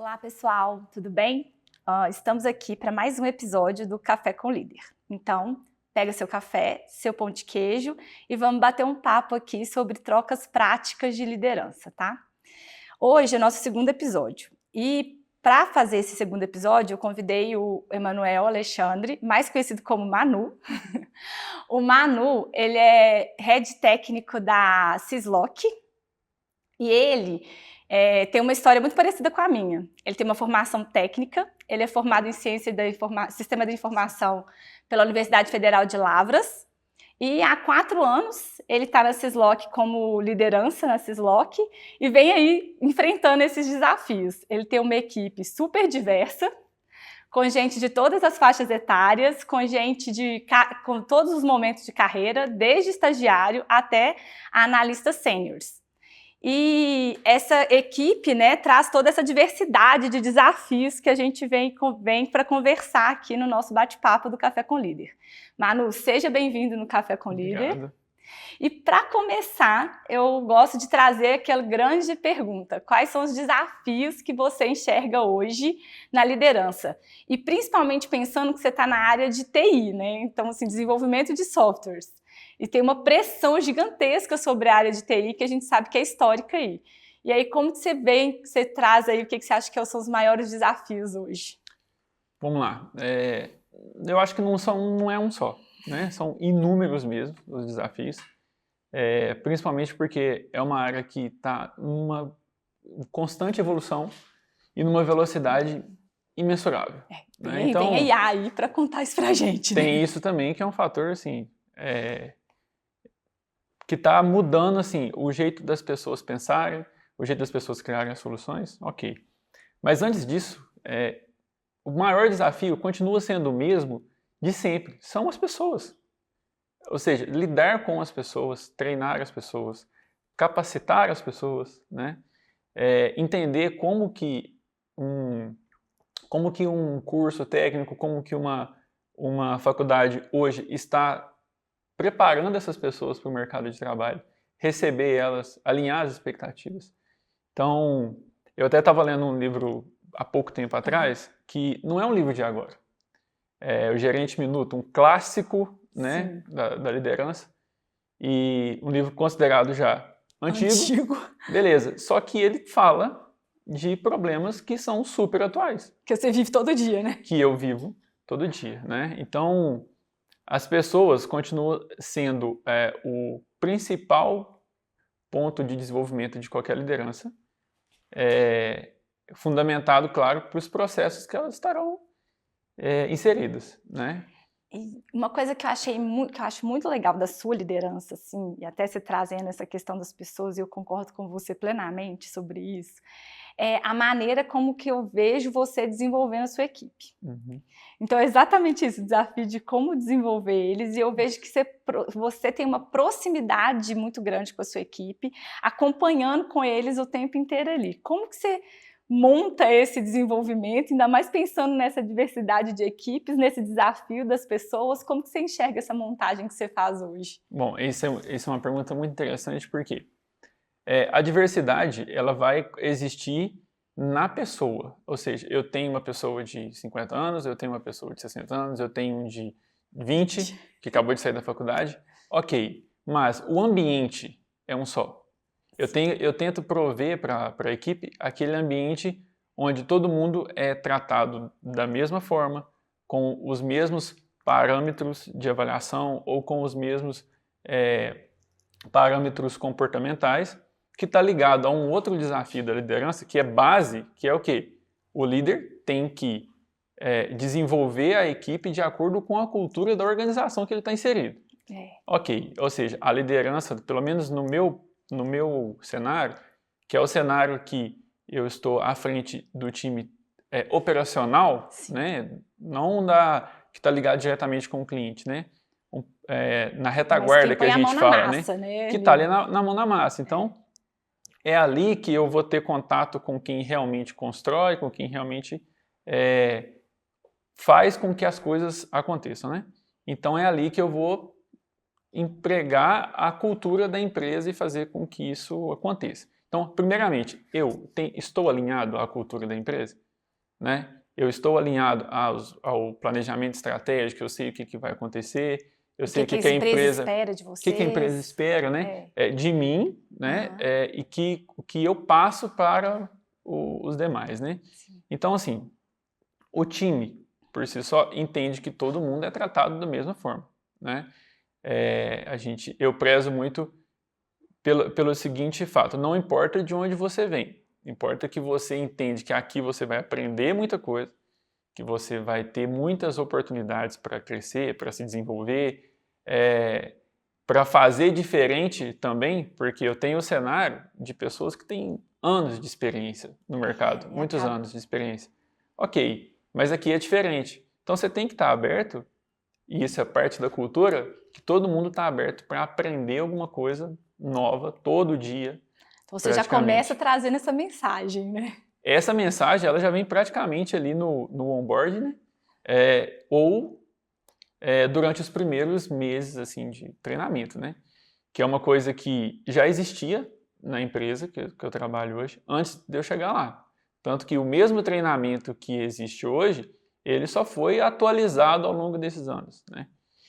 Olá, pessoal, tudo bem? Estamos aqui para mais um episódio do Café com Líder. Então, pega seu café, seu pão de queijo e vamos bater um papo aqui sobre trocas práticas de liderança, tá? Hoje é o nosso segundo episódio e para fazer esse segundo episódio eu convidei o Emanuel Alexandre, mais conhecido como Manu. O Manu, ele é head técnico da Syslock e ele tem uma história muito parecida com a minha. Ele tem uma formação técnica, ele é formado em Ciência da Sistema de Informação pela Universidade Federal de Lavras, e há 4 anos ele está na Syslock como liderança na Syslock e vem aí enfrentando esses desafios. Ele tem uma equipe super diversa, com gente de todas as faixas etárias, com gente com todos os momentos de carreira, desde estagiário até analista sêniores. E essa equipe, né, traz toda essa diversidade de desafios que a gente vem para conversar aqui no nosso bate-papo do Café com Líder. Manu, seja bem-vindo no Café com Líder. Obrigado. E para começar, eu gosto de trazer aquela grande pergunta: quais são os desafios que você enxerga hoje na liderança? E principalmente pensando que você está na área de TI, né? Então, assim, desenvolvimento de softwares. E tem uma pressão gigantesca sobre a área de TI que a gente sabe que é histórica aí. E aí, como que você traz aí, o que você acha que são os maiores desafios hoje? Vamos lá. Eu acho que não é um só, né? São inúmeros mesmo os desafios, principalmente porque é uma área que está numa constante evolução e numa velocidade imensurável. Né? Então, tem IA aí para contar isso pra gente. Tem né? isso também, que é um fator assim, que está mudando assim, o jeito das pessoas pensarem, o jeito das pessoas criarem as soluções, ok. Mas antes disso, o maior desafio continua sendo o mesmo de sempre, são as pessoas. Ou seja, lidar com as pessoas, treinar as pessoas, capacitar as pessoas, né? Entender como que um curso técnico, como que uma faculdade hoje está preparando essas pessoas para o mercado de trabalho, receber elas, alinhar as expectativas. Então, eu até estava lendo um livro há pouco tempo atrás, que não é um livro de agora. É o Gerente Minuto, um clássico, né, da liderança, e um livro considerado já antigo. Beleza, só que ele fala de problemas que são super atuais. Que você vive todo dia, né? Que eu vivo todo dia, né? Então, as pessoas continuam sendo o principal ponto de desenvolvimento de qualquer liderança, fundamentado, claro, para os processos que elas estarão inseridas, né? E uma coisa que eu acho muito legal da sua liderança, assim, e até você trazendo essa questão das pessoas, e eu concordo com você plenamente sobre isso, é a maneira como que eu vejo você desenvolvendo a sua equipe. Uhum. Então é exatamente isso, o desafio de como desenvolver eles, e eu vejo que você tem uma proximidade muito grande com a sua equipe, acompanhando com eles o tempo inteiro ali. Como que você monta esse desenvolvimento, ainda mais pensando nessa diversidade de equipes, nesse desafio das pessoas, como que você enxerga essa montagem que você faz hoje? Bom, isso é uma pergunta muito interessante, porque a diversidade ela vai existir na pessoa, ou seja, eu tenho uma pessoa de 50 anos, eu tenho uma pessoa de 60 anos, eu tenho um de 20 que acabou de sair da faculdade, ok, mas o ambiente é um só. Eu tento prover para a equipe aquele ambiente onde todo mundo é tratado da mesma forma, com os mesmos parâmetros de avaliação ou com os mesmos parâmetros comportamentais, que está ligado a um outro desafio da liderança, que é base, que é o quê? O líder tem que desenvolver a equipe de acordo com a cultura da organização que ele está inserido. Ok, ou seja, a liderança, pelo menos no meu cenário, que é o cenário que eu estou à frente do time operacional, né? Não que está ligado diretamente com o cliente, né? Na retaguarda que a gente fala, massa, né? Que está ali na mão na massa. Então, é ali que eu vou ter contato com quem realmente constrói, com quem realmente faz com que as coisas aconteçam, né? Então, é ali que eu vou empregar a cultura da empresa e fazer com que isso aconteça. Então, primeiramente, estou alinhado à cultura da empresa, né? Eu estou alinhado ao planejamento estratégico, eu sei o que vai acontecer, eu sei o que a empresa espera de o que a empresa vocês. espera, né? De mim, né? E o que eu passo para os demais, né? Sim. Então, assim, o time, por si só, entende que todo mundo é tratado da mesma forma, né? Eu prezo muito pelo seguinte fato: não importa de onde você vem, importa que você entende que aqui você vai aprender muita coisa, que você vai ter muitas oportunidades para crescer, para se desenvolver, para fazer diferente também, porque eu tenho o cenário de pessoas que têm anos de experiência no mercado, muitos anos de experiência. Ok, mas aqui é diferente. Então você tem que estar aberto, e isso é parte da cultura, que todo mundo está aberto para aprender alguma coisa nova todo dia. Então você já começa trazendo essa mensagem, né? Essa mensagem ela já vem praticamente ali no onboard, né? Ou durante os primeiros meses assim, de treinamento, né? Que é uma coisa que já existia na empresa que eu trabalho hoje, antes de eu chegar lá. Tanto que o mesmo treinamento que existe hoje, ele só foi atualizado ao longo desses anos, né?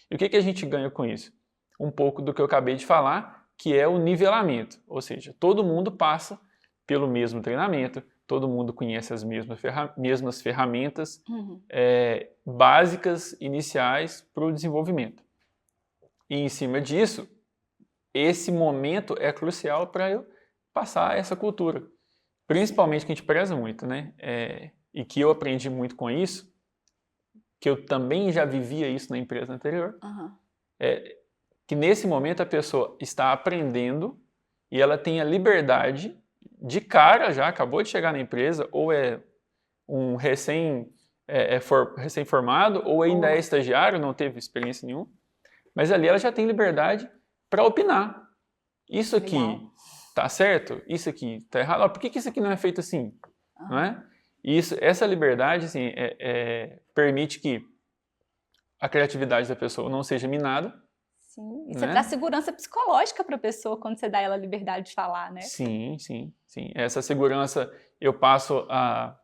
E o que a gente ganha com isso? Um pouco do que eu acabei de falar, que é o nivelamento. Ou seja, todo mundo passa pelo mesmo treinamento, todo mundo conhece as mesmas ferramentas básicas, iniciais para o desenvolvimento. E em cima disso, esse momento é crucial para eu passar essa cultura. Principalmente que a gente preza muito, né? E que eu aprendi muito com isso, que eu também já vivia isso na empresa anterior, que nesse momento a pessoa está aprendendo e ela tem a liberdade de cara já, acabou de chegar na empresa, ou é um recém-formado, ou ainda é estagiário, não teve experiência nenhuma, mas ali ela já tem liberdade para opinar. Isso aqui tá certo? Isso aqui tá errado? Por que isso aqui não é feito assim? Não é? E essa liberdade assim, permite que a criatividade da pessoa não seja minada. Sim, e você traz segurança psicológica para a pessoa quando você dá ela a liberdade de falar, né? Sim. Essa segurança, eu passo a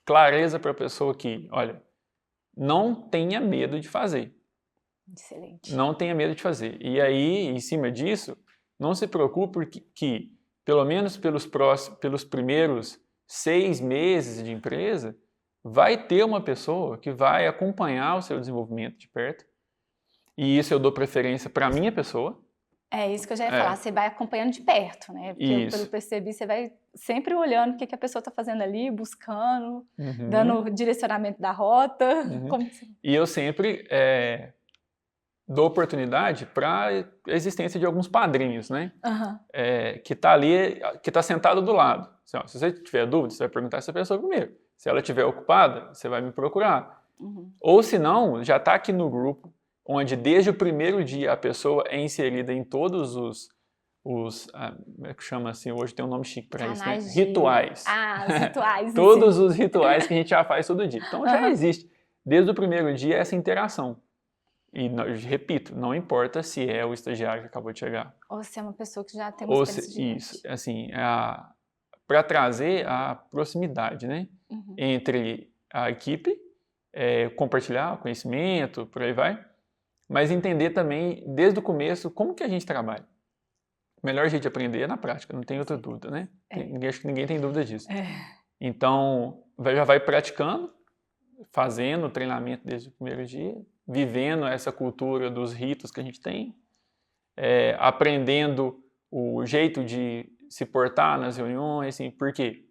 clareza para a pessoa que, olha, não tenha medo de fazer. Excelente. Não tenha medo de fazer. E aí, em cima disso, não se preocupe porque pelo menos pelos primeiros 6 meses de empresa, vai ter uma pessoa que vai acompanhar o seu desenvolvimento de perto. E isso eu dou preferência para a minha pessoa. É isso que eu já ia falar, você vai acompanhando de perto, né? Porque eu, pelo percebi, você vai sempre olhando o que a pessoa está fazendo ali, buscando, dando direcionamento da rota. E eu sempre dou oportunidade para a existência de alguns padrinhos, né? Que está ali, que está sentado do lado. Assim, ó, se você tiver dúvida, você vai perguntar essa pessoa primeiro. Se ela estiver ocupada, você vai me procurar. Ou se não, já está aqui no grupo, onde desde o primeiro dia a pessoa é inserida em todos como é que chama assim, hoje tem um nome chique para isso, né? Rituais. Os rituais. Todos os rituais que a gente já faz todo dia. Então já existe, desde o primeiro dia, essa interação. E, repito, não importa se é o estagiário que acabou de chegar. Ou se é uma pessoa que já tem uma experiência. Isso, assim, para trazer a proximidade, né? Entre a equipe, compartilhar conhecimento, por aí vai, mas entender também, desde o começo, como que a gente trabalha. O melhor jeito de aprender é na prática, não tem outra dúvida, né? Acho que ninguém tem dúvida disso. Então, já vai praticando, fazendo o treinamento desde o primeiro dia, vivendo essa cultura dos ritos que a gente tem, aprendendo o jeito de se portar nas reuniões, assim, por quê?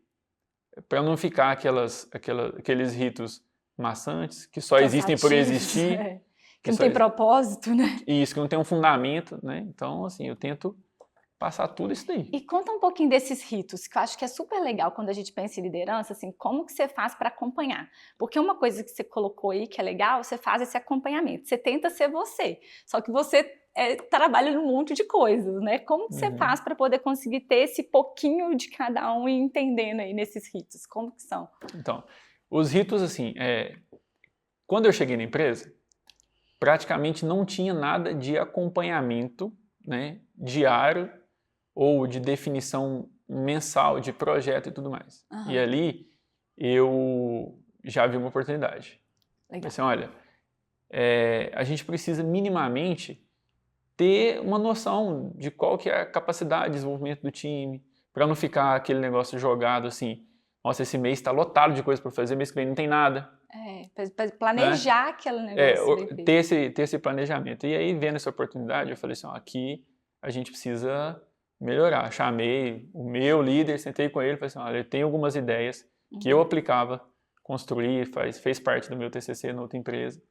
Para não ficar aqueles ritos maçantes, que só existem por existir. Que não tem propósito, né? Isso, que não tem um fundamento, né? Então, assim, eu tento passar tudo isso daí. E conta um pouquinho desses ritos, que eu acho que é super legal quando a gente pensa em liderança, assim, como que você faz para acompanhar? Porque uma coisa que você colocou aí que é legal, você faz esse acompanhamento, você tenta ser você, só que você trabalha num monte de coisas, né? Como que você faz para poder conseguir ter esse pouquinho de cada um e entendendo aí nesses ritos? Como que são? Então, os ritos, assim, quando eu cheguei na empresa, praticamente não tinha nada de acompanhamento, né, diário ou de definição mensal de projeto e tudo mais. Aham. E ali eu já vi uma oportunidade. Legal. Assim, olha, a gente precisa minimamente ter uma noção de qual que é a capacidade de desenvolvimento do time, para não ficar aquele negócio jogado assim, nossa, esse mês está lotado de coisa para fazer, mês que vem não tem nada. Pra planejar aquele negócio. Ter esse planejamento. E aí, vendo essa oportunidade, eu falei assim, ó, aqui a gente precisa melhorar. Chamei o meu líder, sentei com ele, falei assim, olha, tem algumas ideias que eu aplicava, construí, fez parte do meu TCC na outra empresa.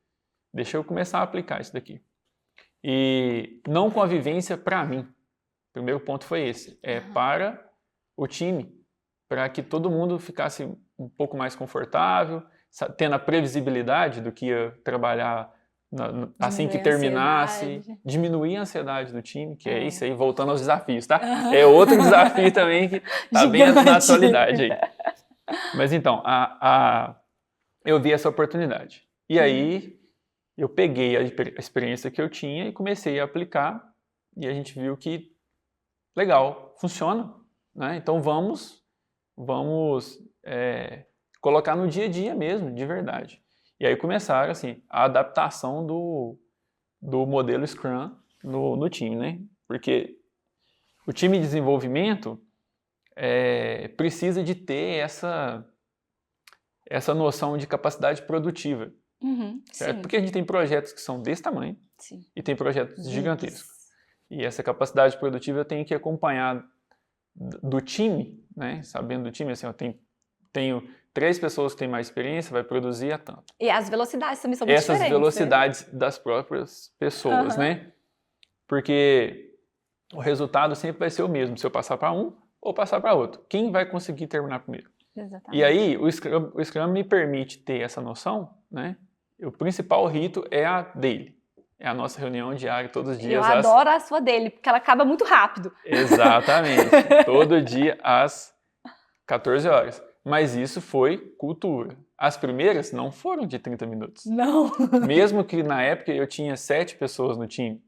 Deixa eu começar a aplicar isso daqui. E não com a vivência para mim. O primeiro ponto foi esse. Para o time, para que todo mundo ficasse um pouco mais confortável, tendo a previsibilidade do que ia trabalhar assim que terminasse, diminuir a ansiedade do time, que é isso aí, voltando aos desafios, tá? É outro desafio também que tá bem na atualidade aí. Mas então, eu vi essa oportunidade. E aí, eu peguei a experiência que eu tinha e comecei a aplicar, e a gente viu que, legal, funciona, né? Então vamos colocar no dia a dia mesmo, de verdade. E aí começaram, assim, a adaptação do modelo Scrum no time, né? Porque o time de desenvolvimento precisa de ter essa noção de capacidade produtiva. Certo? Sim. Porque a gente tem projetos que são desse tamanho, sim, e tem projetos gigantescos. E essa capacidade produtiva eu tenho que acompanhar do time, né? Sabendo do time, assim, eu tenho 3 pessoas que têm mais experiência, vai produzir a tanto. E as velocidades também são muito diferentes. Essas velocidades das próprias pessoas, né? Porque o resultado sempre vai ser o mesmo, se eu passar para um ou passar para outro. Quem vai conseguir terminar primeiro? Exatamente. E aí, o Scrum me permite ter essa noção, né? O principal rito é a daily. É a nossa reunião diária, todos os dias. Eu adoro a sua daily, porque ela acaba muito rápido. Exatamente. Todo dia às 14 horas. Mas isso foi cultura. As primeiras não foram de 30 minutos. Não. Mesmo que na época eu tinha 7 pessoas no time.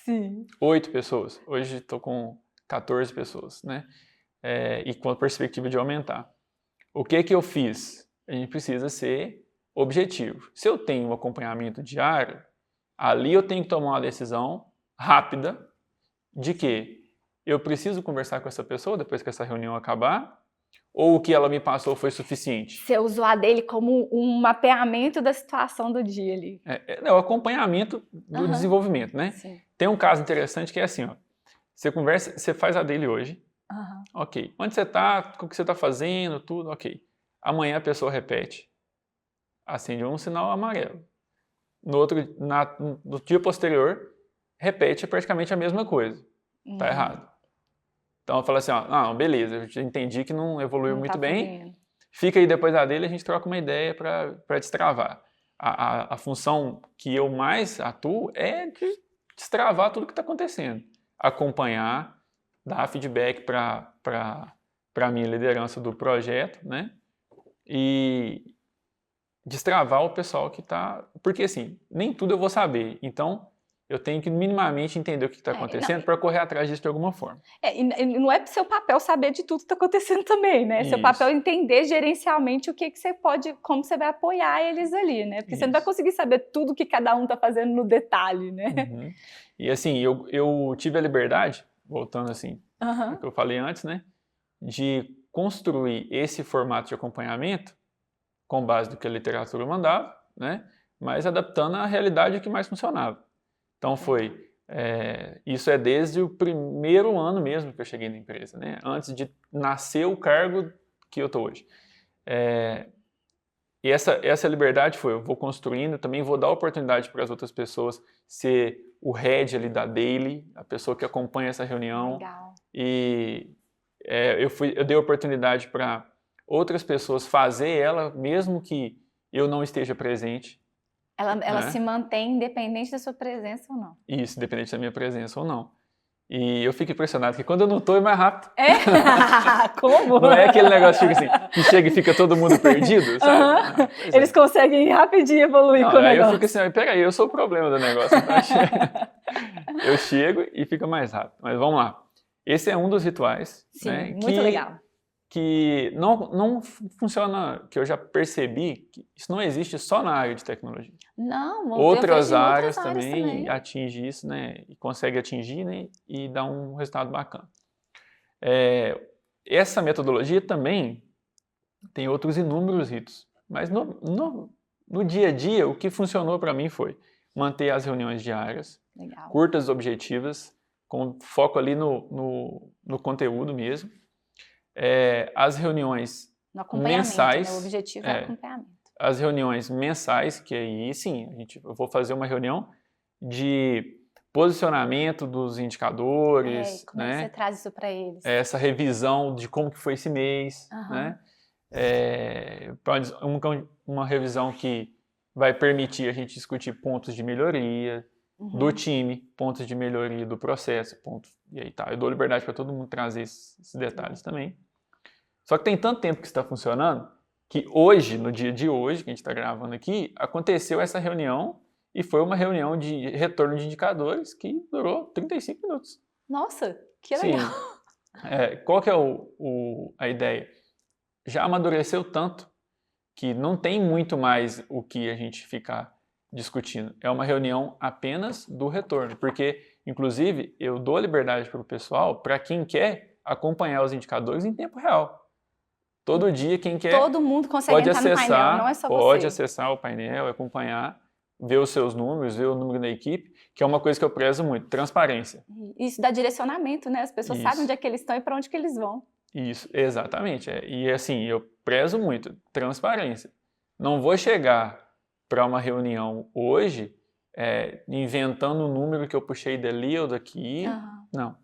Sim. 8 pessoas. Hoje estou com 14 pessoas, né? E com a perspectiva de aumentar. O que eu fiz? A gente precisa ser objetivo. Se eu tenho um acompanhamento diário, ali eu tenho que tomar uma decisão rápida de que eu preciso conversar com essa pessoa depois que essa reunião acabar, ou o que ela me passou foi suficiente. Você usou a dele como um mapeamento da situação do dia ali. É o acompanhamento do desenvolvimento, né? Sim. Tem um caso interessante que é assim, ó. Você conversa, você faz a dele hoje, ok. Onde você está, o que você está fazendo, tudo, ok. Amanhã a pessoa repete, acende um sinal amarelo. No dia posterior, repete praticamente a mesma coisa. Tá errado. Então eu falo assim, ó, não, beleza, eu já entendi que não evoluiu muito bem. Fica aí depois da dele, a gente troca uma ideia para destravar. A função que eu mais atuo é de destravar tudo que está acontecendo. Acompanhar, dar feedback para a minha liderança do projeto, né? E destravar o pessoal que está... Porque assim, nem tudo eu vou saber, então eu tenho que minimamente entender o que está acontecendo para correr atrás disso de alguma forma. E não é seu papel saber de tudo que está acontecendo também, né? Seu papel é entender gerencialmente o que você pode, como você vai apoiar eles ali, né? Porque você não vai conseguir saber tudo que cada um está fazendo no detalhe, né? E assim, eu tive a liberdade, voltando assim, ao que eu falei antes, né? De construir esse formato de acompanhamento com base do que a literatura mandava, né? Mas adaptando à realidade que mais funcionava. Então isso é desde o primeiro ano mesmo que eu cheguei na empresa, né? Antes de nascer o cargo que eu estou hoje. E essa liberdade foi, eu vou construindo, também vou dar oportunidade para as outras pessoas ser o head ali da daily, a pessoa que acompanha essa reunião. Legal. E eu dei oportunidade para outras pessoas fazer ela, mesmo que eu não esteja presente. Ela se mantém independente da sua presença ou não. Isso, independente da minha presença ou não. E eu fico impressionado que quando eu não estou é mais rápido. Como? Não é aquele negócio que chega e fica todo mundo perdido, sabe? Eles conseguem rapidinho evoluir com o negócio. Aí eu fico assim, peraí, eu sou o problema do negócio. Então eu chego e fica mais rápido. Mas vamos lá. Esse é um dos rituais, Sim, né, muito legal. que não funciona, que eu já percebi que isso não existe só na área de tecnologia. Não, Outras eu vejo em áreas outras áreas também também. atingem isso, né, e consegue atingir, né, e dá um resultado bacana. Essa metodologia também tem outros inúmeros ritos, mas no dia a dia, o que funcionou para mim foi manter as reuniões diárias, Legal. curtas, objetivas, com foco ali no conteúdo mesmo. As reuniões No acompanhamento, mensais, né? O objetivo é acompanhamento. as reuniões mensais, que aí sim, eu vou fazer uma reunião de posicionamento dos indicadores, Como é que você traz isso para eles? Essa revisão de como que foi esse mês, né? Uma revisão que vai permitir a gente discutir pontos de melhoria do time, pontos de melhoria do processo, e aí tá. Eu dou liberdade para todo mundo trazer esses detalhes também. Só que tem tanto tempo que está funcionando que hoje, no dia de hoje, que a gente está gravando aqui, aconteceu essa reunião e foi uma reunião de retorno de indicadores que durou 35 minutos. Nossa, que legal! Sim. Qual que é a ideia? Já amadureceu tanto que não tem muito mais o que a gente ficar discutindo. É uma reunião apenas do retorno, porque, inclusive, eu dou liberdade para o pessoal, para quem quer acompanhar os indicadores em tempo real. Todo dia, quem quer Todo mundo consegue entrar no painel, não é só pode você. acessar o painel, acompanhar, ver os seus números, ver o número da equipe, que é uma coisa que eu prezo muito, transparência. Isso dá direcionamento, né? As pessoas sabem onde é que eles estão e para onde que eles vão. Isso, exatamente. E assim, eu prezo muito, transparência. Não vou chegar para uma reunião hoje inventando um número que eu puxei dali ou daqui. Não.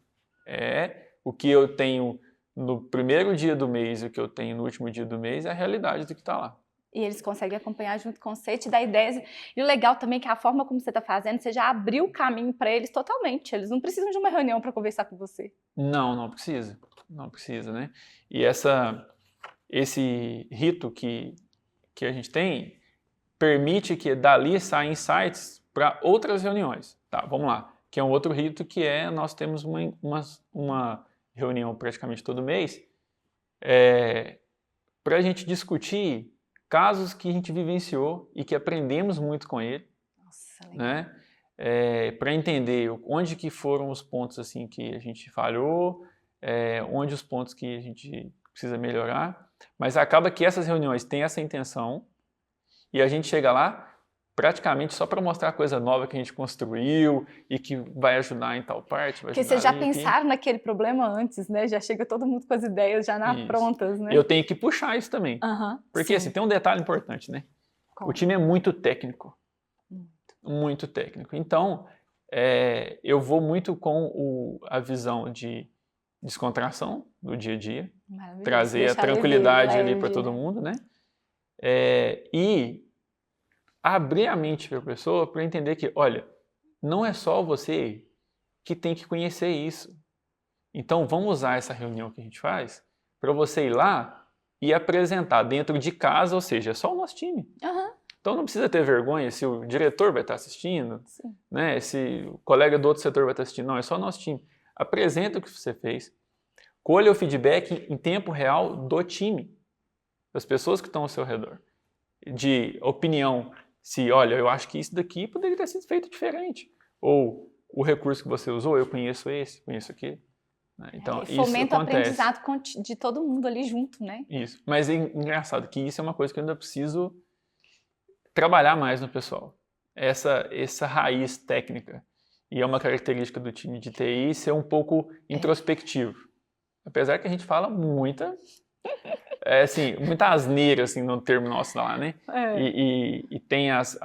É o que eu tenho no primeiro dia do mês e o que eu tenho no último dia do mês é a realidade do que está lá. E eles conseguem acompanhar junto com você, te dar ideias. E o legal também é que a forma como você está fazendo, você já abriu o caminho para eles totalmente. Eles não precisam de uma reunião para conversar com você. Não precisa. Não precisa, né? E esse rito que a gente tem permite que dali saiam insights para outras reuniões. Tá, vamos lá. Que é um outro rito que nós temos uma reunião praticamente todo mês para a gente discutir casos que a gente vivenciou e que aprendemos muito com ele. Nossa, legal. Né? Para entender onde que foram os pontos assim que a gente falhou, onde os pontos que a gente precisa melhorar. Mas acaba que essas reuniões têm essa intenção e a gente chega lá praticamente só para mostrar a coisa nova que a gente construiu e que vai ajudar em tal parte. Porque vocês já pensaram naquele problema antes, né? Já chega todo mundo com as ideias já prontas, né? Eu tenho que puxar isso também. Porque assim, tem um detalhe importante, né? O time é muito técnico. Muito técnico. Então, eu vou muito com a visão de descontração do dia a dia, trazer a tranquilidade ali para todo mundo, né? E abrir a mente para a pessoa para entender que, olha, não é só você que tem que conhecer isso. Então, vamos usar essa reunião que a gente faz para você ir lá e apresentar dentro de casa, ou seja, é só o nosso time. Então não precisa ter vergonha se o diretor vai estar assistindo, né? Se o colega do outro setor vai estar assistindo. Não, é só o nosso time. Apresenta o que você fez. Colha o feedback em tempo real do time, das pessoas que estão ao seu redor. De opinião, se, olha, eu acho que isso daqui poderia ter sido feito diferente. Ou o recurso que você usou, eu conheço esse, conheço aquele. Então, isso fomenta o acontece. aprendizado de todo mundo ali junto, né? Isso. Mas é engraçado que isso é uma coisa que eu ainda preciso trabalhar mais no pessoal. Essa raiz técnica. E é uma característica do time de TI ser um pouco introspectivo. Apesar que a gente fala muita asneira, assim, no termo nosso lá, né? E tem as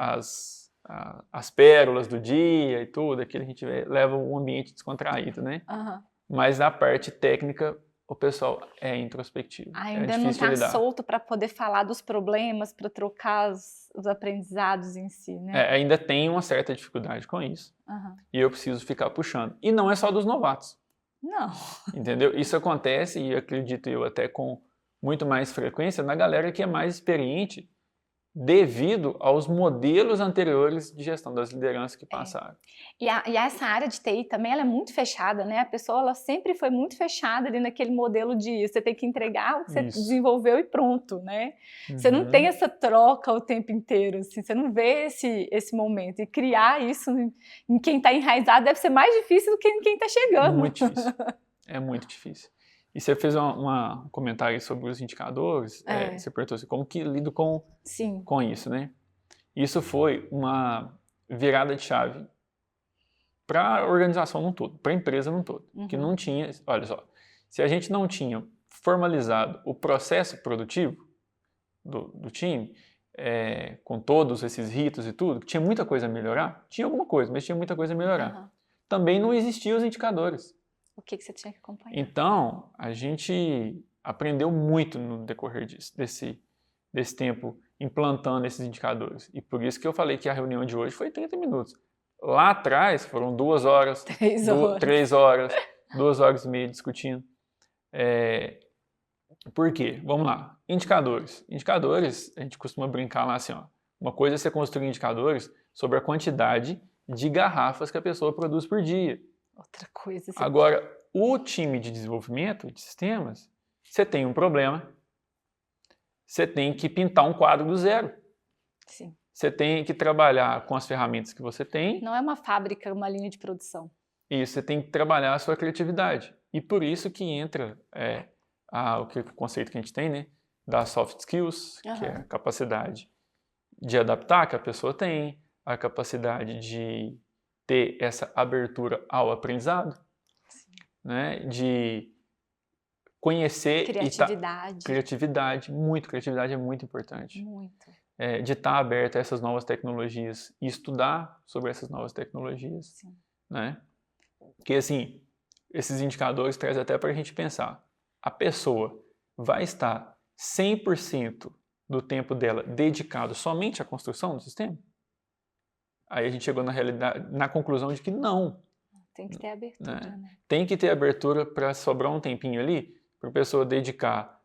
pérolas do dia e tudo, aquilo a gente leva um ambiente descontraído, né? Mas na parte técnica, o pessoal é introspectivo. Ainda não está solto para poder falar dos problemas, para trocar os aprendizados em si, né? Ainda tem uma certa dificuldade com isso. E eu preciso ficar puxando. E não é só dos novatos. Não. Entendeu? Isso acontece, e acredito eu até com muito mais frequência, na galera que é mais experiente devido aos modelos anteriores de gestão das lideranças que passaram. E essa área de TI também ela é muito fechada, né? A pessoa ela sempre foi muito fechada ali naquele modelo de você tem que entregar o que você desenvolveu e pronto, né? Você não tem essa troca o tempo inteiro, assim, você não vê esse momento. E criar isso em quem está enraizado deve ser mais difícil do que em quem está chegando. Muito difícil. É muito difícil. E você fez um comentário sobre os indicadores, você perguntou assim, como que lido com isso, né? Isso foi uma virada de chave para a organização num todo, para a empresa num todo, que não tinha, olha só, se a gente não tinha formalizado o processo produtivo do time, com todos esses ritos e tudo, tinha muita coisa a melhorar, tinha alguma coisa, mas tinha muita coisa a melhorar. Também não existiam os indicadores. O que você tinha que acompanhar? Então, a gente aprendeu muito no decorrer desse tempo, implantando esses indicadores. E por isso que eu falei que a reunião de hoje foi 30 minutos. Lá atrás foram 2 horas, 3 horas, 2 horas e meia discutindo. Por quê? Vamos lá. Indicadores. Indicadores, a gente costuma brincar lá assim, ó. Uma coisa é você construir indicadores sobre a quantidade de garrafas que a pessoa produz por dia. Outra coisa. Agora, o time de desenvolvimento de sistemas, você tem um problema, você tem que pintar um quadro do zero. Sim. Você tem que trabalhar com as ferramentas que você tem. Não é uma fábrica, uma linha de produção. Isso, você tem que trabalhar a sua criatividade. E por isso que entra o conceito que a gente tem, né? Das soft skills, que é a capacidade de adaptar que a pessoa tem, a capacidade de ter essa abertura ao aprendizado, né? De conhecer criatividade. Criatividade é muito importante. Muito. De estar aberto a essas novas tecnologias e estudar sobre essas novas tecnologias. Sim. Né? Porque, assim, esses indicadores trazem até para a gente pensar. A pessoa vai estar 100% do tempo dela dedicado somente à construção do sistema? Aí a gente chegou na conclusão de que não. Tem que ter abertura, né? Tem que ter abertura para sobrar um tempinho ali para a pessoa dedicar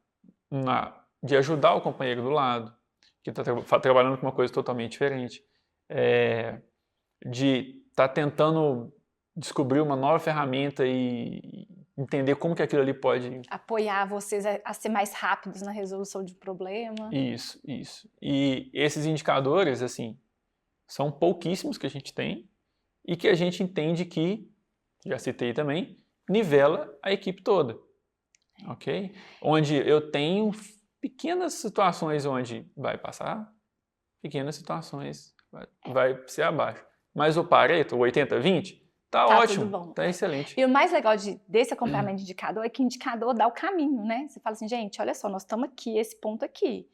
de ajudar o companheiro do lado, que está trabalhando com uma coisa totalmente diferente, de estar tentando descobrir uma nova ferramenta e entender como que aquilo ali pode... Apoiar vocês a ser mais rápidos na resolução de problema. Isso. E esses indicadores, assim, são pouquíssimos que a gente tem e que a gente entende que, já citei também, nivela a equipe toda, ok? Onde eu tenho pequenas situações onde vai passar, pequenas situações vai ser abaixo. Mas o Pareto, o 80-20, tá ótimo, tudo bom. Tá excelente. E o mais legal desse acompanhamento de indicador é que o indicador dá o caminho, né? Você fala assim, gente, olha só, nós estamos aqui, esse ponto aqui.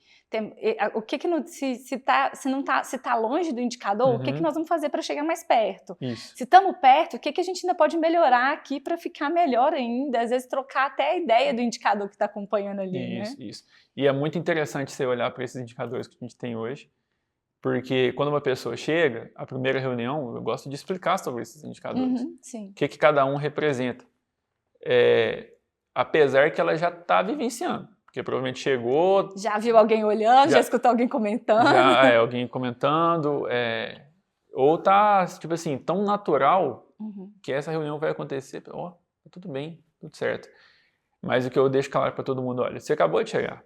O que se tá longe do indicador, o que nós vamos fazer para chegar mais perto? Isso. Se estamos perto, o que a gente ainda pode melhorar aqui para ficar melhor ainda? Às vezes trocar até a ideia do indicador que está acompanhando ali, né? Isso. E é muito interessante você olhar para esses indicadores que a gente tem hoje, porque quando uma pessoa chega, a primeira reunião, eu gosto de explicar sobre esses indicadores. Sim. O que cada um representa. Apesar que ela já está vivenciando. Porque provavelmente chegou... Já viu alguém olhando, já escutou alguém comentando. Já alguém comentando. Ou tá, tipo assim, tão natural que essa reunião vai acontecer. Tudo bem, tudo certo. Mas o que eu deixo claro para todo mundo, olha, você acabou de chegar.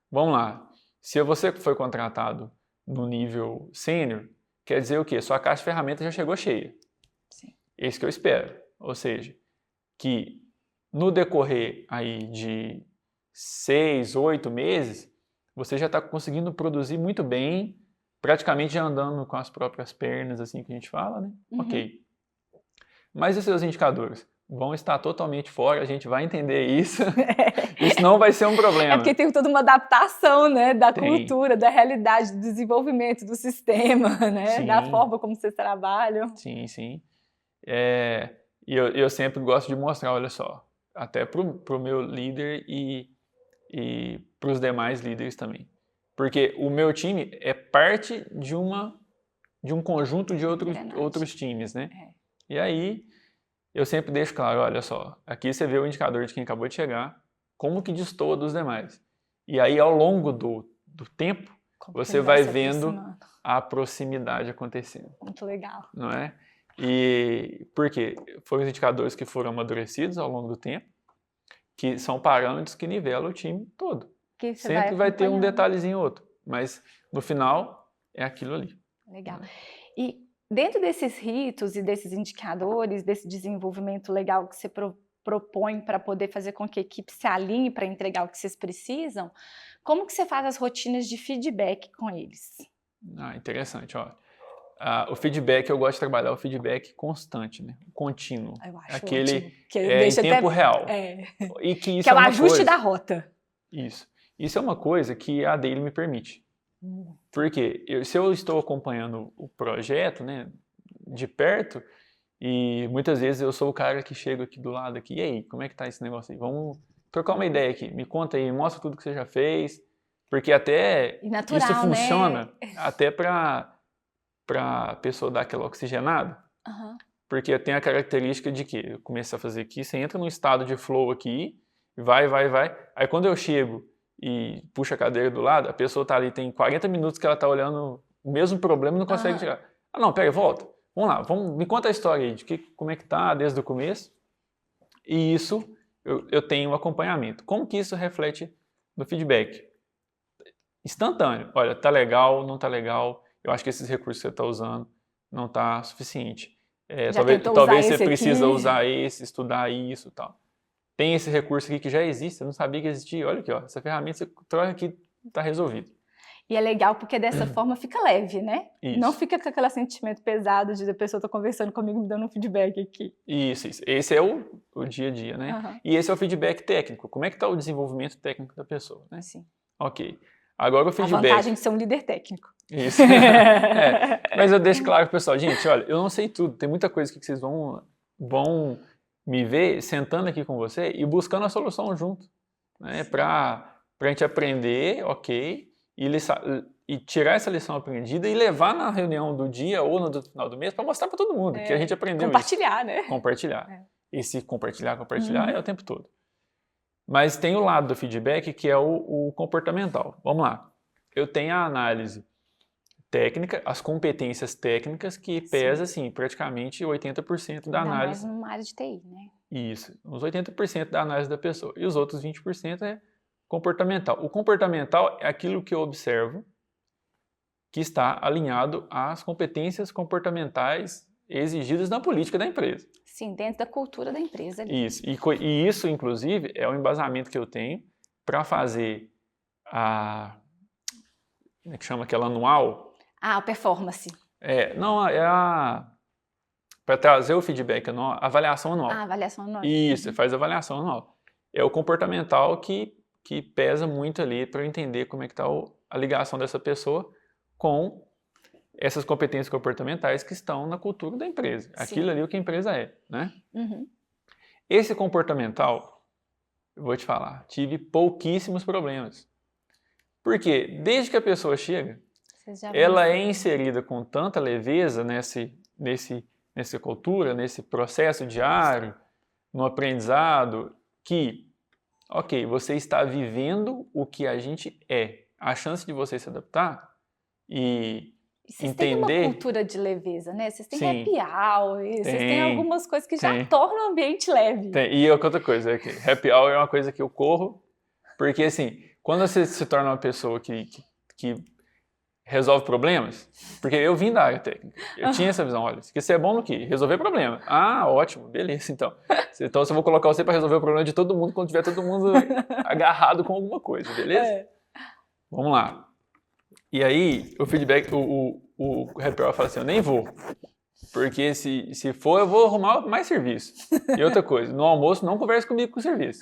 Vamos lá. Se você foi contratado no nível sênior, quer dizer o quê? Sua caixa de ferramentas já chegou cheia. Sim. Esse que eu espero. Ou seja, que no decorrer aí de 6, 8 meses, você já está conseguindo produzir muito bem, praticamente já andando com as próprias pernas, assim que a gente fala, né? Ok. Mas os seus indicadores vão estar totalmente fora, a gente vai entender isso. Isso não vai ser um problema. É porque tem toda uma adaptação, né, da cultura, da realidade, do desenvolvimento do sistema, né, da forma como vocês trabalham. Sim. E eu sempre gosto de mostrar, olha só, até pro meu líder e para os demais líderes também. Porque o meu time é parte de um conjunto de outros times, né? E aí, eu sempre deixo claro, olha só, aqui você vê o indicador de quem acabou de chegar, como que destoa dos demais. E aí, ao longo do tempo, você vai vendo a proximidade acontecendo. Muito legal. Não é? E por quê? Foram os indicadores que foram amadurecidos ao longo do tempo, que são parâmetros que nivelam o time todo. Sempre vai ter um detalhezinho ou outro, mas no final é aquilo ali. Legal. E dentro desses ritos e desses indicadores, desse desenvolvimento legal que você propõe para poder fazer com que a equipe se alinhe para entregar o que vocês precisam, como que você faz as rotinas de feedback com eles? Interessante, ó. O feedback, eu gosto de trabalhar o feedback constante, né? Contínuo. Eu acho aquele em tempo real. E que isso é o ajuste da rota. Isso é uma coisa que a Daily me permite. Porque se eu estou acompanhando o projeto, né, de perto, e muitas vezes eu sou o cara que chega aqui do lado aqui, e aí, como é que tá esse negócio aí? Vamos trocar uma ideia aqui, me conta aí, mostra tudo que você já fez, porque até natural, isso funciona, né? até para a pessoa dar aquela oxigenada, porque tem a característica de que eu começo a fazer aqui, você entra num estado de flow aqui, vai, aí quando eu chego e puxa a cadeira do lado, a pessoa tá ali, tem 40 minutos que ela tá olhando o mesmo problema e não consegue tirar. Não, pega, volta. Vamos lá, me conta a história aí, como é que tá desde o começo. E isso, eu tenho um acompanhamento. Como que isso reflete no feedback? Instantâneo. Olha, tá legal, não tá legal, eu acho que esses recursos que você tá usando não tá suficiente. Talvez você precisa usar esse, estudar isso e tal. Tem esse recurso aqui que já existe, eu não sabia que existia. Olha aqui, ó, essa ferramenta você troca aqui, tá resolvido. E é legal porque dessa forma fica leve, né? Isso. Não fica com aquele sentimento pesado de a pessoa estar conversando comigo me dando um feedback aqui. Isso. Esse é o dia a dia, né? E esse é o feedback técnico. Como é que tá o desenvolvimento técnico da pessoa, né? Sim. Ok. Agora o feedback... A vantagem de ser um líder técnico. Isso. Mas eu deixo claro pro pessoal, gente, olha, eu não sei tudo, tem muita coisa que vocês vão me ver sentando aqui com você e buscando a solução junto, né? Pra gente aprender, ok, e tirar essa lição aprendida e levar na reunião do dia ou no final do mês para mostrar para todo mundo que a gente aprendeu compartilhar, isso. Né? Compartilhar. E se compartilhar é o tempo todo. Mas tem o lado do feedback que é o comportamental. Vamos lá. Eu tenho a análise técnica, as competências técnicas que pesa, assim, praticamente 80% da análise. Ainda mais numa área de TI, né? Isso, uns 80% da análise da pessoa. E os outros 20% é comportamental. O comportamental é aquilo que eu observo que está alinhado às competências comportamentais exigidas na política da empresa. Sim, dentro da cultura da empresa. Ali. Isso, e isso, inclusive, é o embasamento que eu tenho para fazer como é que chama aquela anual? A performance. Para trazer o feedback anual, a avaliação anual. A avaliação anual. Isso, você faz a avaliação anual. É o comportamental que pesa muito ali para eu entender como é que está a ligação dessa pessoa com essas competências comportamentais que estão na cultura da empresa. Sim. Aquilo ali é o que a empresa é, né? Esse comportamental, eu vou te falar, tive pouquíssimos problemas. Porque desde que a pessoa chega, ela é inserida com tanta leveza nessa cultura, nesse processo diário, no aprendizado, que, ok, você está vivendo o que a gente é. A chance de você se adaptar e vocês entender... têm uma cultura de leveza, né? Vocês têm happy hour, vocês têm algumas coisas que já tornam o ambiente leve. E outra coisa, happy hour é uma coisa que eu corro, porque assim, quando você se torna uma pessoa que resolve problemas, porque eu vim da área técnica, eu tinha essa visão, olha, você é bom no quê? Resolver problema. Ah, ótimo, beleza, então. Então eu vou colocar você para resolver o problema de todo mundo quando tiver todo mundo agarrado com alguma coisa, beleza? Vamos lá. E aí, o feedback, o happy hour fala assim, eu nem vou, porque se for, eu vou arrumar mais serviço. E outra coisa, no almoço não converse comigo com serviço.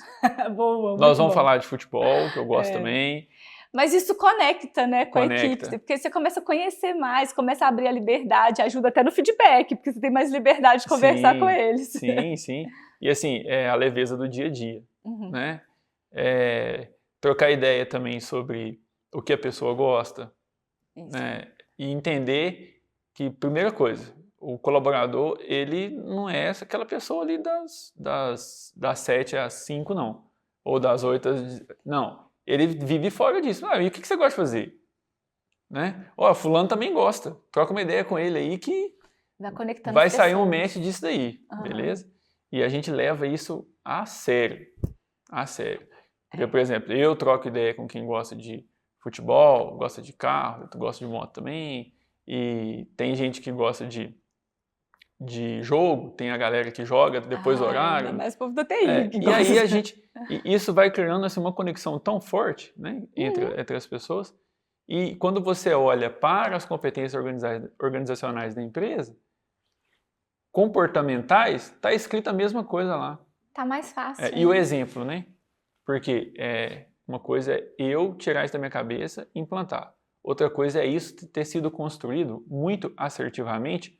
Nós vamos falar de futebol, que eu gosto também. Mas isso conecta, né, com a equipe, porque você começa a conhecer mais, começa a abrir a liberdade, ajuda até no feedback, porque você tem mais liberdade de conversar com eles. Sim. E assim, a leveza do dia a dia, né? Trocar ideia também sobre o que a pessoa gosta, né? E entender que, primeira coisa, o colaborador, ele não é aquela pessoa ali das 7 às 5, não. Ou das 8 às... Não. Ele vive fora disso. E o que você gosta de fazer? né? Ó, fulano também gosta. Troca uma ideia com ele aí que Vai conectando vai as sair um pessoas. match disso daí, beleza? E a gente leva isso a sério. A sério. Porque, por exemplo, eu troco ideia com quem gosta de futebol, gosta de carro, tu gosta de moto também, e tem gente que gosta de jogo, tem a galera que joga depois do horário. Ainda mais o povo da TI que E gosta. aí isso vai criando assim, uma conexão tão forte, né, entre as pessoas. E quando você olha para as competências organizacionais da empresa, comportamentais, está escrita a mesma coisa lá. Tá mais fácil. E o exemplo, né? Porque uma coisa é eu tirar isso da minha cabeça e implantar. Outra coisa é isso ter sido construído muito assertivamente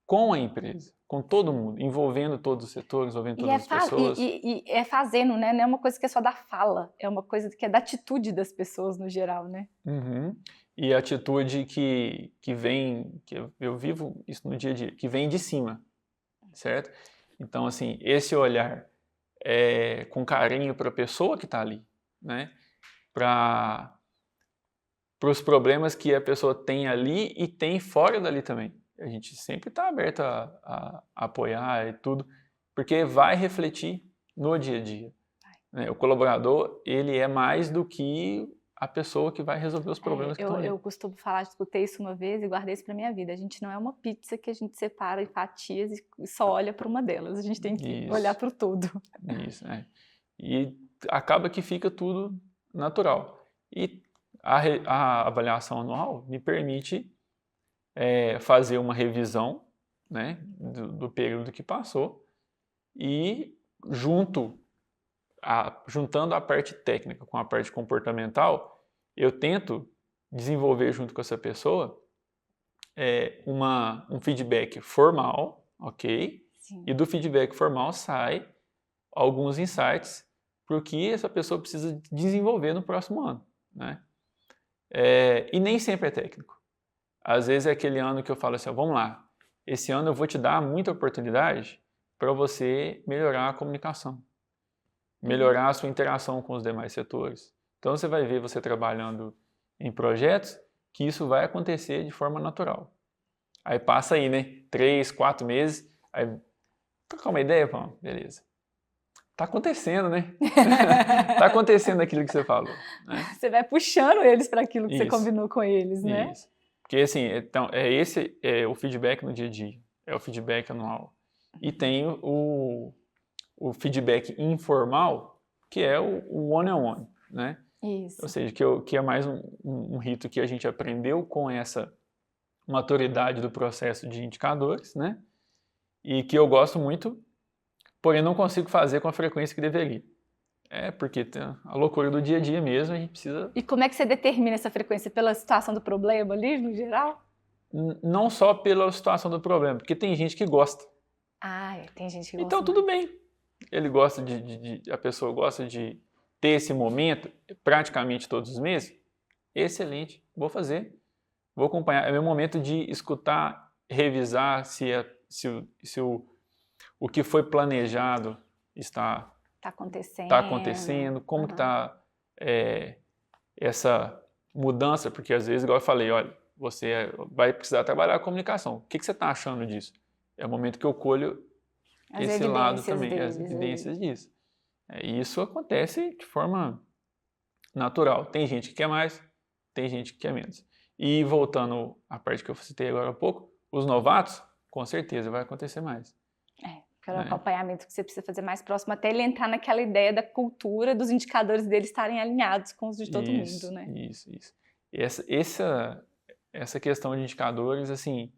com a empresa, com todo mundo, envolvendo todos os setores, envolvendo todas as pessoas. E é fazendo, né? Não é uma coisa que é só da fala, é uma coisa que é da atitude das pessoas no geral, né? E a atitude que vem, que eu vivo isso no dia a dia, que vem de cima, certo? Então, assim, esse olhar com carinho para a pessoa que está ali, né? Para os problemas que a pessoa tem ali e tem fora dali também. A gente sempre está aberto a apoiar e tudo, porque vai refletir no dia a dia. Né? O colaborador, ele é mais do que a pessoa que vai resolver os problemas que estão ali. Eu costumo falar, escutei isso uma vez e guardei isso para minha vida. A gente não é uma pizza que a gente separa em fatias e só olha para uma delas. A gente tem que olhar para o todo. Isso, E acaba que fica tudo natural. E a avaliação anual me permite fazer uma revisão, né, do período que passou e juntando a parte técnica com a parte comportamental, eu tento desenvolver junto com essa pessoa um feedback formal, ok? Sim. E do feedback formal sai alguns insights para o que essa pessoa precisa desenvolver no próximo ano, né? E nem sempre é técnico. Às vezes é aquele ano que eu falo assim, vamos lá, esse ano eu vou te dar muita oportunidade para você melhorar a comunicação, melhorar a sua interação com os demais setores. Então você vai ver você trabalhando em projetos que isso vai acontecer de forma natural. Aí passa aí, né? 3, 4 meses, aí trocar uma ideia, pô, beleza. Tá acontecendo, né? Tá acontecendo aquilo que você falou. Né? Você vai puxando eles para aquilo que você combinou com eles, né? Isso. Porque assim, então, esse é o feedback no dia a dia, é o feedback anual. E tem o feedback informal, que é o one-on-one, né? Isso. Ou seja, que é mais um rito que a gente aprendeu com essa maturidade do processo de indicadores, né? E que eu gosto muito, porém não consigo fazer com a frequência que deveria. Porque tem a loucura do dia a dia mesmo, a gente precisa... E como é que você determina essa frequência? Pela situação do problema ali, no geral? Não só pela situação do problema, porque tem gente que gosta. Tem gente que gosta. Então tudo bem. Ele gosta a pessoa gosta de ter esse momento praticamente todos os meses. Excelente, vou fazer. Vou acompanhar. É meu momento de escutar, revisar se o que foi planejado está acontecendo, como que está essa mudança, porque às vezes, igual eu falei, olha, você vai precisar trabalhar a comunicação. O que você está achando disso? É o momento que eu colho esse lado também, as evidências disso. E isso acontece de forma natural. Tem gente que quer mais, tem gente que quer menos. E voltando à parte que eu citei agora há pouco, os novatos, com certeza vai acontecer mais. Pelo acompanhamento que você precisa fazer mais próximo, até ele entrar naquela ideia da cultura, dos indicadores dele estarem alinhados com os de todo mundo, né? Isso. Essa questão de indicadores, assim,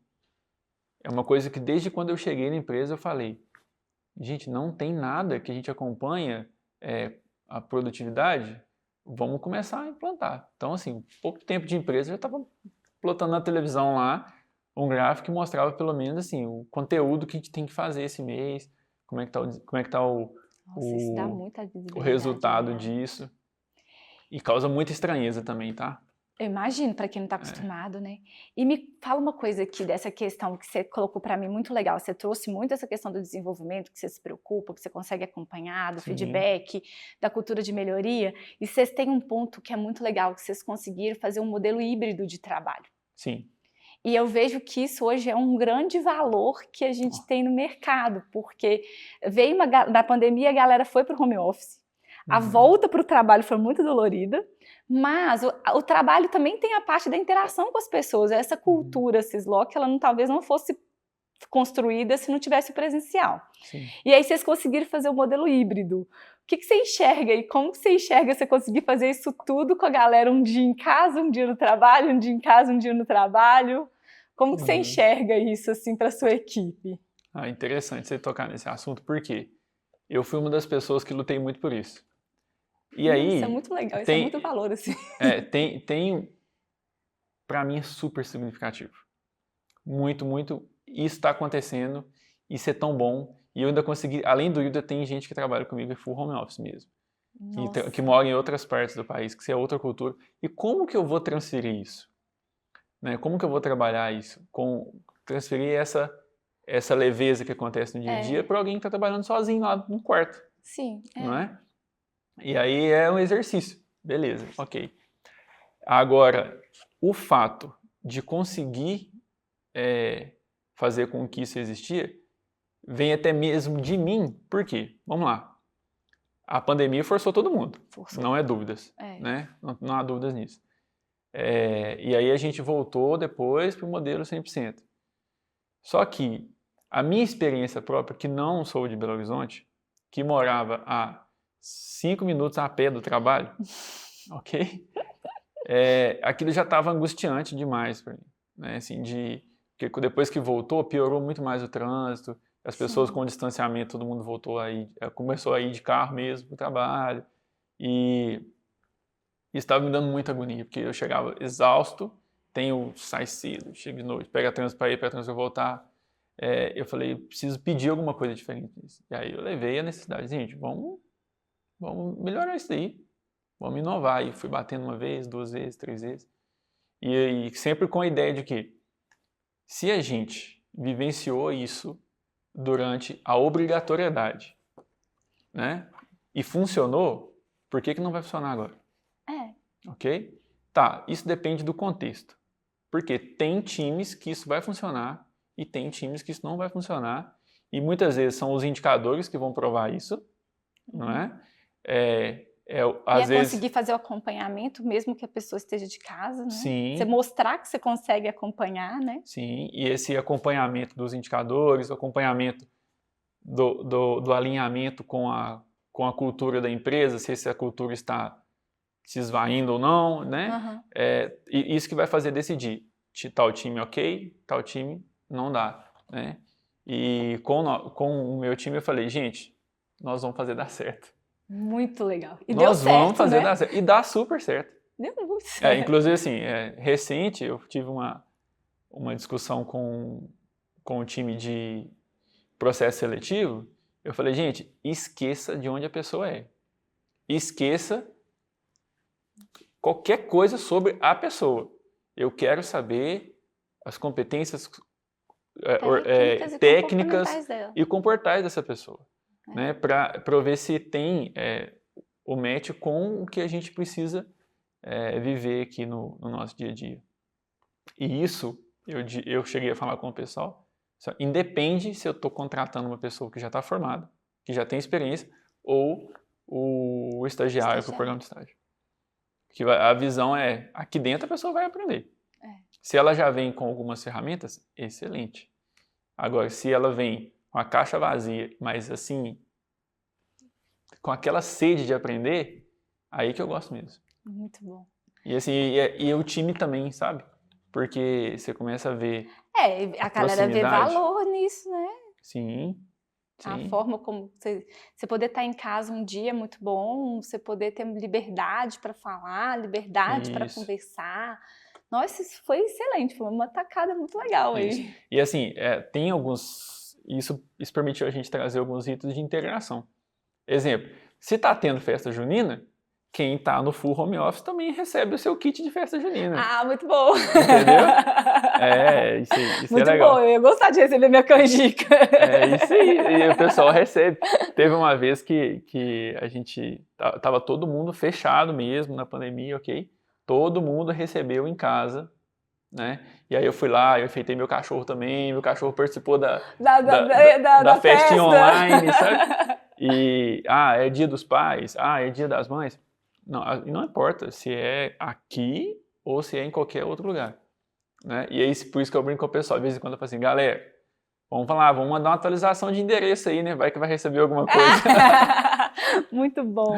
é uma coisa que desde quando eu cheguei na empresa eu falei, gente, não tem nada que a gente acompanha a produtividade, vamos começar a implantar. Então, assim, pouco tempo de empresa já estava plotando na televisão lá um gráfico que mostrava pelo menos assim o conteúdo que a gente tem que fazer esse mês, como é que tá isso dá muita o resultado disso. E causa muita estranheza também, tá? Eu imagino, para quem não está acostumado, né? E me fala uma coisa aqui dessa questão que você colocou para mim muito legal. Você trouxe muito essa questão do desenvolvimento, que você se preocupa, que você consegue acompanhar, do Sim. feedback, da cultura de melhoria. E vocês têm um ponto que é muito legal, que vocês conseguiram fazer um modelo híbrido de trabalho. Sim. E eu vejo que isso hoje é um grande valor que a gente tem no mercado, porque veio na pandemia, a galera foi para o home office, a volta para o trabalho foi muito dolorida, mas o trabalho também tem a parte da interação com as pessoas, essa cultura Cisloc, ela talvez não fosse construída se não tivesse o presencial. Sim. E aí vocês conseguiram fazer o modelo híbrido. O que você enxerga e como que você enxerga você conseguir fazer isso tudo com a galera um dia em casa, um dia no trabalho, um dia em casa, um dia no trabalho? Como que você enxerga isso assim para sua equipe? Interessante você tocar nesse assunto, porque eu fui uma das pessoas que lutei muito por isso. E aí, isso é muito legal, isso é muito valor assim. Tem para mim é super significativo. Muito, muito. Isso está acontecendo, isso é tão bom. E eu ainda consegui, além do híbrido, tem gente que trabalha comigo em full home office mesmo. Que mora em outras partes do país, que é outra cultura. E como que eu vou transferir isso? Né? Como que eu vou trabalhar isso? Transferir essa leveza que acontece no dia a dia para alguém que está trabalhando sozinho lá no quarto. Sim. Não é? E aí é um exercício. Beleza, ok. Agora, o fato de conseguir fazer com que isso existia vem até mesmo de mim. Por quê? Vamos lá. A pandemia forçou todo mundo. Não é dúvidas. Né? Não há dúvidas nisso. E aí a gente voltou depois para o modelo 100%. Só que a minha experiência própria, que não sou de Belo Horizonte, que morava a 5 minutos a pé do trabalho, ok? Aquilo já estava angustiante demais para mim. Né? Assim, porque depois que voltou, piorou muito mais o trânsito, as pessoas com distanciamento, todo mundo começou a ir de carro mesmo para o trabalho. E estava me dando muita agonia, porque eu chegava exausto, sai cedo, chego de noite, pega trânsito para ir, pega trânsito para voltar. Eu falei, preciso pedir alguma coisa diferente disso. E aí eu levei a necessidade, gente, vamos melhorar isso daí, vamos inovar. E fui batendo uma vez, 2 vezes, 3 vezes. E sempre com a ideia de que, se a gente vivenciou isso durante a obrigatoriedade, né, e funcionou, por que não vai funcionar agora? Ok? Tá, isso depende do contexto. Porque tem times que isso vai funcionar e tem times que isso não vai funcionar. E muitas vezes são os indicadores que vão provar isso, não é? Às vezes conseguir fazer o acompanhamento mesmo que a pessoa esteja de casa, né? Sim. Você mostrar que você consegue acompanhar, né? Sim, e esse acompanhamento dos indicadores, o acompanhamento do alinhamento com a cultura da empresa, se essa cultura está se esvaindo ou não, né? Isso que vai fazer decidir. Tal time ok, tal time não dá, né? E com o meu time eu falei, gente, nós vamos fazer dar certo. Muito legal. E nós deu certo, vamos fazer né? dar certo. E dá super certo. Deu muito certo. Inclusive, assim, recente eu tive uma discussão com o time de processo seletivo. Eu falei, gente, esqueça de onde a pessoa é. Esqueça qualquer coisa sobre a pessoa. Eu quero saber as competências técnicas e comportais dessa pessoa. Né? Para ver se tem o match com o que a gente precisa viver aqui no nosso dia a dia. E isso, eu cheguei a falar com o pessoal, independe se eu estou contratando uma pessoa que já está formada, que já tem experiência, ou o estagiário para o programa de estágio. Que a visão é, aqui dentro a pessoa vai aprender. Se ela já vem com algumas ferramentas, excelente. Agora, se ela vem com a caixa vazia, mas assim, com aquela sede de aprender, aí que eu gosto mesmo. Muito bom. E assim, e o time também, sabe? Porque você começa a ver a galera vê valor nisso, né? Sim. A forma como você poder estar em casa um dia é muito bom, você poder ter liberdade para falar, liberdade para conversar. Nossa, isso foi excelente, foi uma tacada muito legal aí. E assim, tem alguns... Isso permitiu a gente trazer alguns ritos de integração. Exemplo, se está tendo festa junina, quem está no full home office também recebe o seu kit de festa junina. Ah, muito bom. Entendeu? Isso muito é legal. bom, eu ia gostar de receber minha canjica. É isso aí, e o pessoal recebe. Teve uma vez que a gente tava todo mundo fechado mesmo na pandemia, ok? Todo mundo recebeu em casa, né? E aí eu fui lá, eu enfeitei meu cachorro também, meu cachorro participou da festinha festa online, sabe? E, é dia dos pais, é dia das mães. Não importa se é aqui ou se é em qualquer outro lugar, né? E aí, por isso que eu brinco com o pessoal, de vez em quando eu falo assim, galera, vamos mandar uma atualização de endereço aí, né? Vai que vai receber alguma coisa. Muito bom.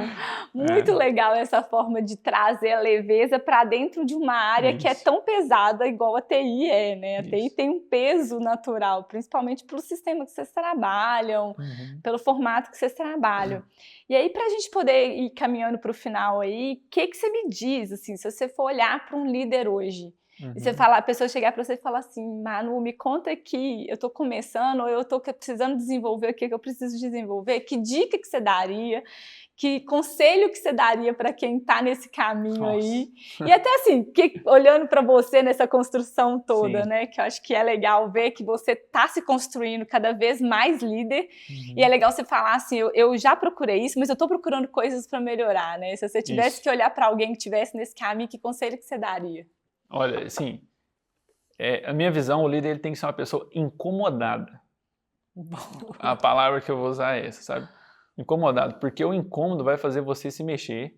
Muito legal essa forma de trazer a leveza para dentro de uma área que é tão pesada igual a TI é, né? A TI tem um peso natural, principalmente pelo sistema que vocês trabalham, pelo formato que vocês trabalham. E aí, para a gente poder ir caminhando para o final aí, o que você me diz, assim, se você for olhar para um líder hoje, e você a pessoa chegar para você e falar assim, Manu, me conta aqui, eu estou começando, ou eu estou precisando desenvolver o que eu preciso desenvolver, que dica que você daria, que conselho que você daria para quem está nesse caminho aí? E até assim, olhando para você nessa construção toda, né, que eu acho que é legal ver que você está se construindo cada vez mais líder, e é legal você falar assim, eu já procurei isso, mas eu estou procurando coisas para melhorar, né? Se você tivesse que olhar para alguém que estivesse nesse caminho, que conselho que você daria? Olha, assim, a minha visão, o líder ele tem que ser uma pessoa incomodada. A palavra que eu vou usar é essa, sabe? Incomodado, porque o incômodo vai fazer você se mexer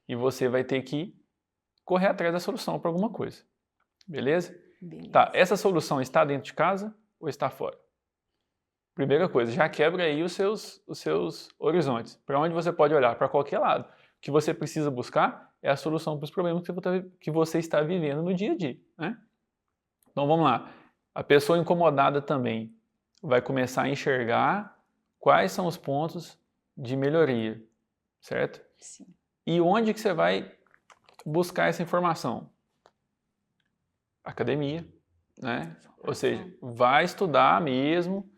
e você vai ter que correr atrás da solução para alguma coisa. Beleza? Tá, essa solução está dentro de casa ou está fora? Primeira coisa, já quebra aí os seus horizontes. Para onde você pode olhar? Para qualquer lado. O que você precisa buscar é a solução para os problemas que você está vivendo no dia a dia, né? Então vamos lá. A pessoa incomodada também vai começar a enxergar quais são os pontos de melhoria, certo? Sim. E onde que você vai buscar essa informação? Academia, né? Ou seja, vai estudar mesmo,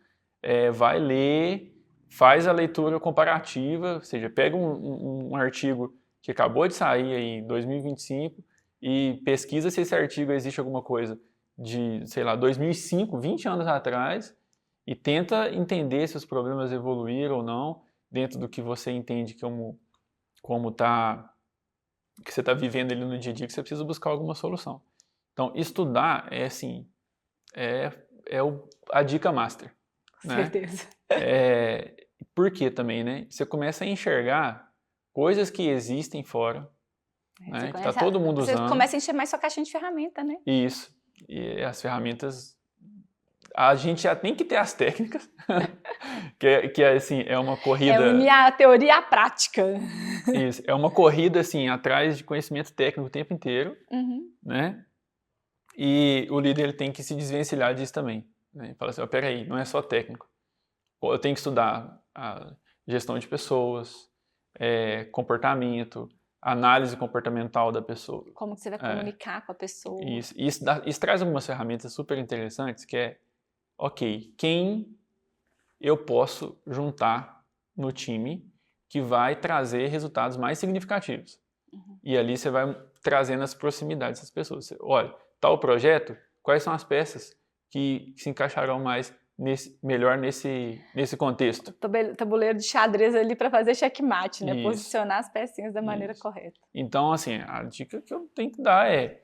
vai ler, faz a leitura comparativa, ou seja, pega um artigo que acabou de sair aí em 2025 e pesquisa se esse artigo existe alguma coisa de, sei lá, 2005, 20 anos atrás, e tenta entender se os problemas evoluíram ou não dentro do que você entende que você está vivendo ali no dia a dia, que você precisa buscar alguma solução. Então, estudar é assim, a dica master. Com certeza. Por quê também, né? Você começa a enxergar coisas que existem fora, né? Que está todo mundo usando. Você começa a encher mais sua caixinha de ferramenta, né? Isso. E as ferramentas, a gente já tem que ter as técnicas, que assim, é uma corrida... unir a teoria à prática. Isso, é uma corrida, assim, atrás de conhecimento técnico o tempo inteiro, né? E o líder ele tem que se desvencilhar disso também, né? Fala assim, peraí, não é só técnico. Eu tenho que estudar a gestão de pessoas, comportamento, análise comportamental da pessoa. Como que você vai comunicar com a pessoa. Isso traz algumas ferramentas super interessantes, que é, ok, quem eu posso juntar no time que vai trazer resultados mais significativos. E ali você vai trazendo as proximidades das pessoas. Olha, tal projeto, quais são as peças que se encaixarão melhor nesse contexto? Tabuleiro de xadrez ali para fazer checkmate, né? Posicionar as pecinhas da maneira correta. Então, assim, a dica que eu tenho que dar é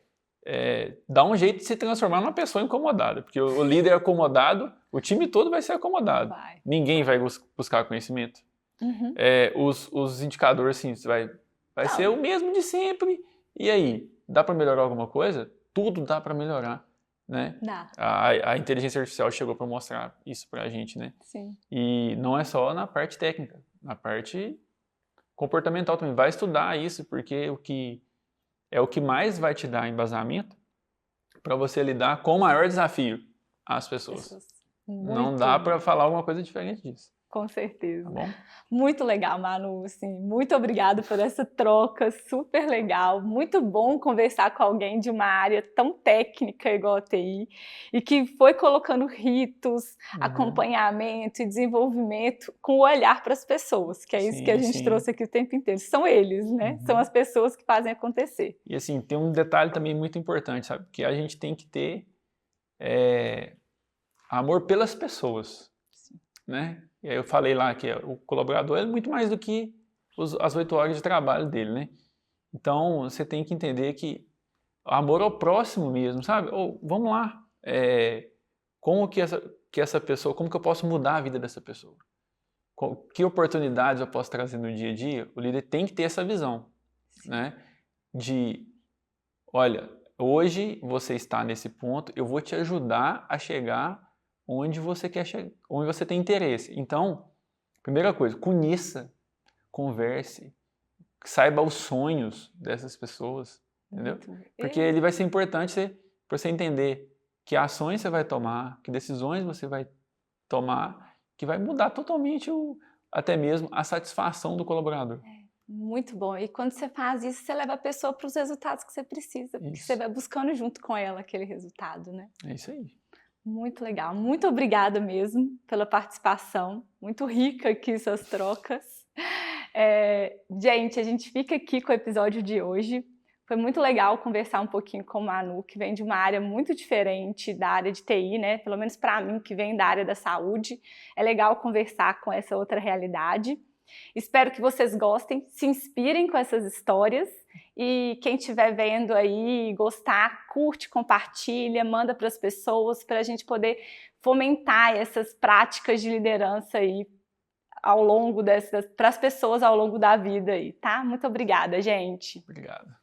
dar um jeito de se transformar numa pessoa incomodada, porque o líder acomodado, o time todo vai ser acomodado. Ninguém vai buscar conhecimento. Os indicadores, assim, vai ser o mesmo de sempre. E aí, dá para melhorar alguma coisa? Tudo dá para melhorar, né? Dá. A inteligência artificial chegou para mostrar isso para a gente, né? Sim. E não é só na parte técnica, na parte comportamental também. Vai estudar isso, porque é o que mais vai te dar embasamento para você lidar com o maior desafio, as pessoas. Não dá para falar alguma coisa diferente disso. Com certeza. Tá bom? Muito legal, Manu, assim, muito obrigada por essa troca, super legal, muito bom conversar com alguém de uma área tão técnica igual a TI e que foi colocando ritos, acompanhamento e desenvolvimento com o olhar para as pessoas, que é isso que a Sim, gente sim. trouxe aqui o tempo inteiro, são eles, né? São as pessoas que fazem acontecer. E assim, tem um detalhe também muito importante, sabe? Que a gente tem que ter amor pelas pessoas, né? E aí eu falei lá que o colaborador é muito mais do que as 8 horas de trabalho dele, né? Então, você tem que entender que amor ao próximo mesmo, sabe? Ou, vamos lá, como que essa pessoa, como que eu posso mudar a vida dessa pessoa? Que oportunidades eu posso trazer no dia a dia? O líder tem que ter essa visão, né? De, olha, hoje você está nesse ponto, eu vou te ajudar a chegar onde você quer chegar, onde você tem interesse. Então, primeira coisa, conheça, converse, saiba os sonhos dessas pessoas, entendeu? Porque ele vai ser importante para você entender que ações você vai tomar, que decisões você vai tomar, que vai mudar totalmente até mesmo a satisfação do colaborador. Muito bom. E quando você faz isso, você leva a pessoa para os resultados que você precisa, porque você vai buscando junto com ela aquele resultado, né? É isso aí. Muito legal. Muito obrigada mesmo pela participação. Muito rica aqui suas trocas. Gente, a gente fica aqui com o episódio de hoje. Foi muito legal conversar um pouquinho com o Manu, que vem de uma área muito diferente da área de TI, né? Pelo menos para mim, que vem da área da saúde. É legal conversar com essa outra realidade. Espero que vocês gostem, se inspirem com essas histórias e quem estiver vendo aí, gostar, curte, compartilha, manda para as pessoas para a gente poder fomentar essas práticas de liderança aí ao longo para as pessoas ao longo da vida aí, tá? Muito obrigada, gente. Obrigado.